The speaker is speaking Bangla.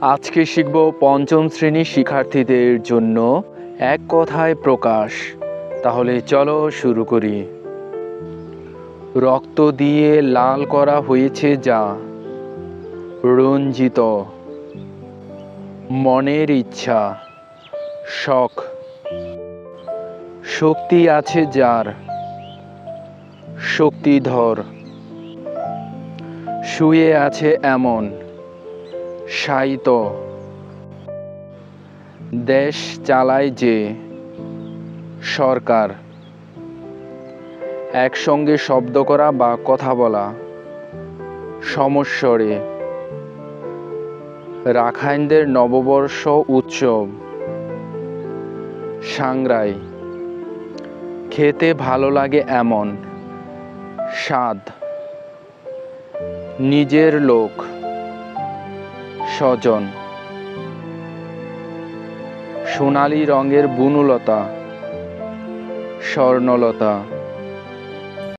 আজকে শিখব পঞ্চম শ্রেণীর শিক্ষার্থীদের জন্য এক কথায় প্রকাশ। তাহলে চলো শুরু করি। রক্ত দিয়ে লাল করা হয়েছে যা রঞ্জিত, মনের ইচ্ছা, শখ, শক্তি আছে যার শক্তিধর, শুয়ে আছে এমন শায়িত, দেশ চালায় যে সরকার, একসঙ্গে শব্দ করা বা কথা বলা, সমস্বরে, রাখাইনদের নববর্ষ উৎসব, সাংরাই, খেতে ভালো লাগে এমন স্বাদ, নিজের লোক, স্বজন, সোনালী রঙের বনলতা, স্বর্ণলতা।